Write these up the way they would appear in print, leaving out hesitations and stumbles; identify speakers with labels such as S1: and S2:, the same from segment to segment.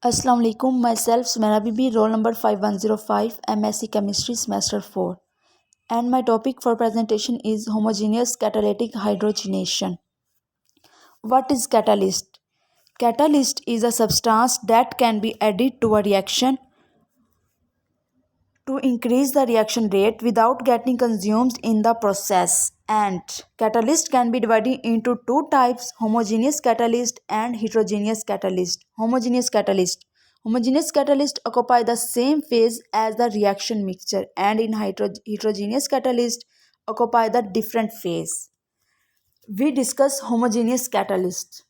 S1: Assalamu alaikum. Myself Sumaira Bibi, roll number 5105, MSc Chemistry, semester 4. And my topic for presentation is homogeneous catalytic hydrogenation. What is catalyst? Catalyst is a substance that can be added to a reaction to increase the reaction rate without getting consumed in the process. And catalyst can be divided into two types: homogeneous catalyst and heterogeneous catalyst. Homogeneous catalyst occupy the same phase as the reaction mixture, and in heterogeneous catalyst occupy the different phase. We discuss homogeneous catalysis.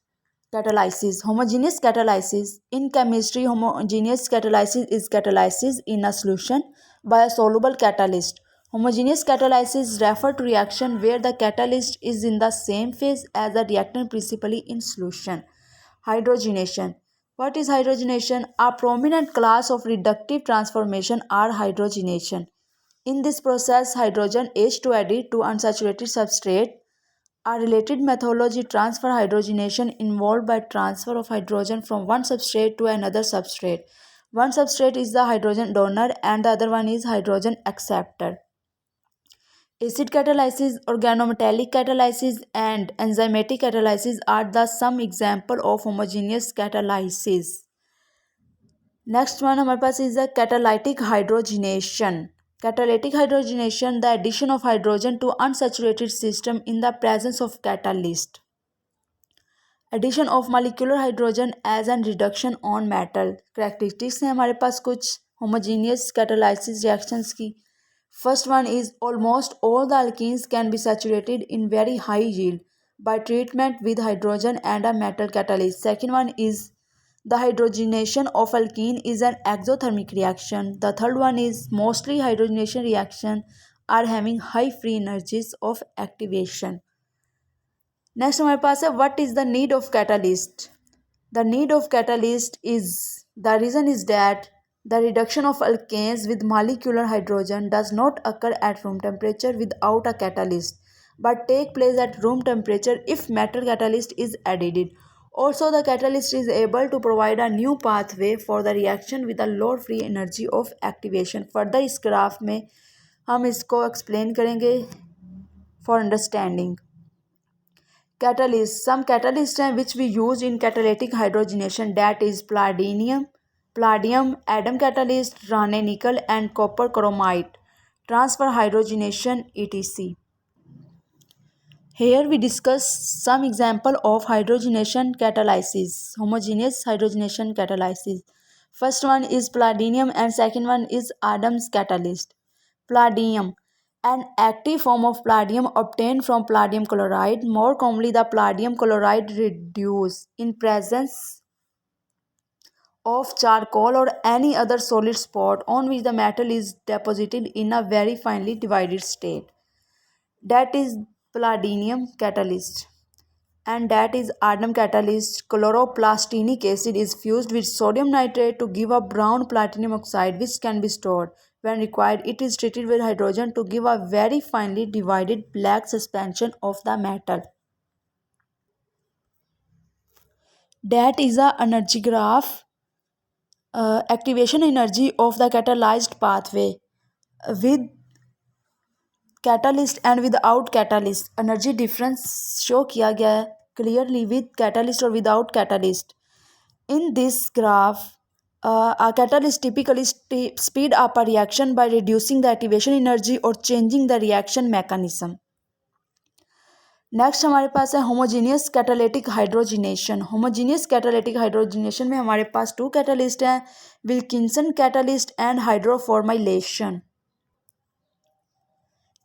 S1: Homogeneous catalysis. In chemistry, homogeneous catalysis is catalysis in a solution by a soluble catalyst. Homogeneous catalysis refer to reaction where the catalyst is in the same phase as the reactant, principally in solution. Hydrogenation. What is hydrogenation? A prominent class of reductive transformation are hydrogenation. In this process, hydrogen H2 added to unsaturated substrate. A related methodology, transfer hydrogenation, involved by transfer of hydrogen from one substrate to another substrate. One substrate is the hydrogen donor and the other one is hydrogen acceptor. Acid catalysis, organometallic catalysis, and enzymatic catalysis are the some example of homogeneous catalysis. Next one हमारे पास is the catalytic hydrogenation. Catalytic hydrogenation, the addition of hydrogen to unsaturated system in the presence of catalyst. Addition of molecular hydrogen as an reduction on metal. Characteristics हैं हमारे पास कुछ homogeneous catalysis reactions की. First one is almost all the alkenes can be saturated in very high yield by treatment with hydrogen and a metal catalyst. Second one is the hydrogenation of alkene is an exothermic reaction. The third one is mostly hydrogenation reaction are having high free energies of activation. Next हमारे पास है what is the need of catalyst. The need of catalyst is the reason is that the reduction of alkanes with molecular hydrogen does not occur at room temperature without a catalyst but take place at room temperature if metal catalyst is added. Also, the catalyst is able to provide a new pathway for the reaction with a low free energy of activation. Further इस graph में हम इसको explain करेंगे for understanding. Catalyst. Some catalysts which we use in catalytic hydrogenation, that is palladium, Adam catalyst, Raney nickel, and copper chromite, transfer hydrogenation, etc. Here we discuss some example of hydrogenation catalysis, homogeneous hydrogenation catalysis. First one is palladium and second one is Adam's catalyst. Palladium. An active form of palladium obtained from palladium chloride, more commonly the palladium chloride reduced in presence of charcoal or any other solid spot on which the metal is deposited in a very finely divided state. That is palladium catalyst. And that is Adam catalyst. Chloroplastinic acid is fused with sodium nitrate to give a brown platinum oxide which can be stored. When required, it is treated with hydrogen to give a very finely divided black suspension of the metal. That is a energy graph. Activation energy of the catalyzed pathway with catalyst and without catalyst. Energy difference show किया गया है clearly with catalyst or without catalyst. In this graph, a catalyst typically speed up a reaction by reducing the activation energy or changing the reaction mechanism. Next हमारे पास है homogeneous catalytic hydrogenation. Homogeneous catalytic hydrogenation में हमारे पास to catalyst हैं, Wilkinson catalyst and hydroformylation.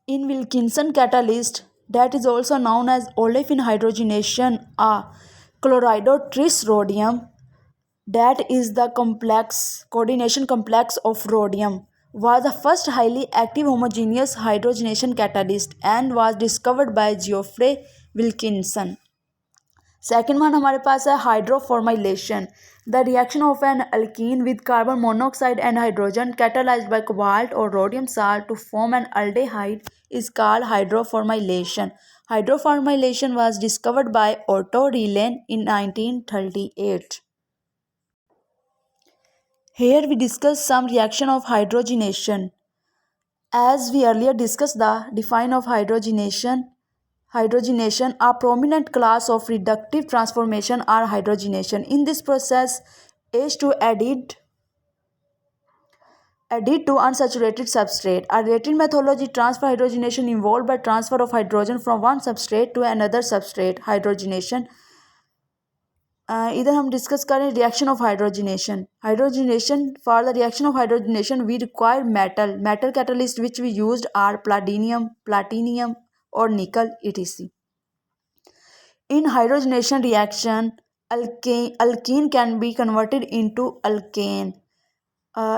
S1: In Wilkinson catalyst, that is also known as olefin hydrogenation, a chloridotris rhodium, that is the coordination complex of rhodium, was the first highly active homogeneous hydrogenation catalyst and was discovered by Geoffrey Wilkinson. Second one हमारे पास है hydroformylation. The reaction of an alkene with carbon monoxide and hydrogen catalyzed by cobalt or rhodium salt to form an aldehyde is called hydroformylation. Hydroformylation was discovered by Otto Rehlen in 1938. Here we discuss some reaction of hydrogenation. As we earlier discussed the define of hydrogenation, a prominent class of reductive transformation are hydrogenation. In this process, H2 added to unsaturated substrate. A related methodology transfer hydrogenation involved by transfer of hydrogen from one substrate to another substrate. Hydrogenation इधर हम discuss करें reaction of hydrogenation for the reaction of hydrogenation we require metal catalyst which we used are platinum और nickel etc. In hydrogenation reaction, alkene can be converted into alkane.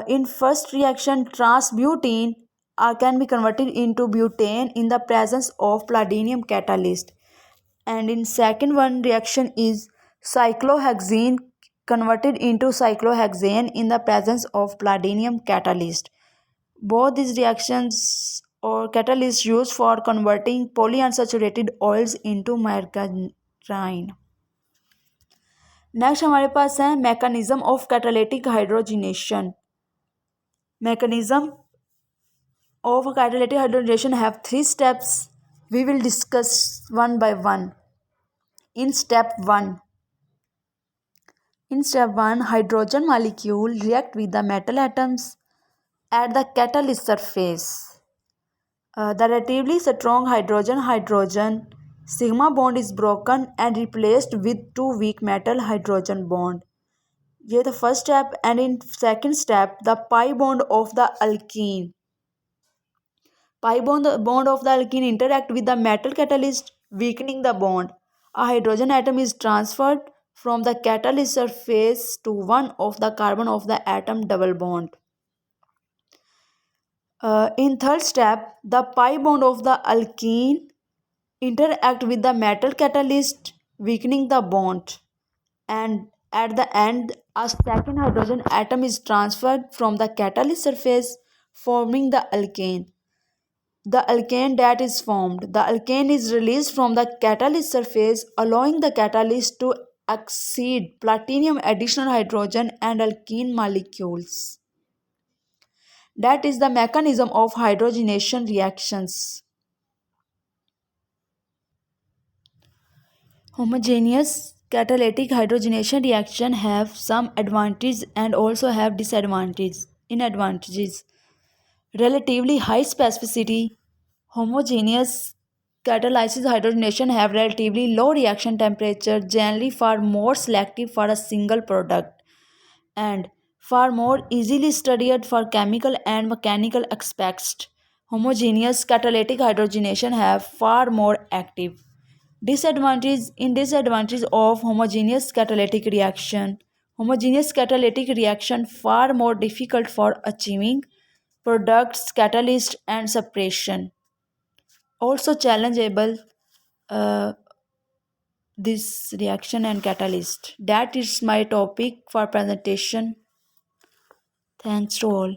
S1: In first reaction, transbutene can be converted into butane in the presence of palladium catalyst. And in second one reaction is cyclohexene converted into cyclohexane in the presence of palladium catalyst. Both these reactions or catalysts used for converting polyunsaturated oils into margarine. Next हमारे पास है mechanism of catalytic hydrogenation. Mechanism of catalytic hydrogenation have 3 steps. We will discuss one by one. In step 1, hydrogen molecule react with the metal atoms at the catalyst surface. The relatively strong hydrogen sigma bond is broken and replaced with 2 weak metal hydrogen bond. ये the first step. And in second step, the pi bond of the alkene interact with the metal catalyst, weakening the bond. A hydrogen atom is transferred from the catalyst surface to one of the carbon of the atom double bond. In third step, the pi bond of the alkene interact with the metal catalyst, weakening the bond. And at the end, a second hydrogen atom is transferred from the catalyst surface, forming the alkane. The alkane that is formed. The alkane is released from the catalyst surface, allowing the catalyst to exceed platinum additional hydrogen and alkene molecules. That is the mechanism of hydrogenation reactions. Homogeneous catalytic hydrogenation reaction have some advantages and also have disadvantages. Relatively high specificity. Homogeneous catalysis hydrogenation have relatively low reaction temperature, generally far more selective for a single product, and far more easily studied for chemical and mechanical aspects. Homogeneous catalytic hydrogenation have far more active. Disadvantage of homogeneous catalytic reaction. Homogeneous catalytic reaction far more difficult for achieving products, catalyst and separation. Also challengeable this reaction and catalyst. That is my topic for presentation. Thanks to all.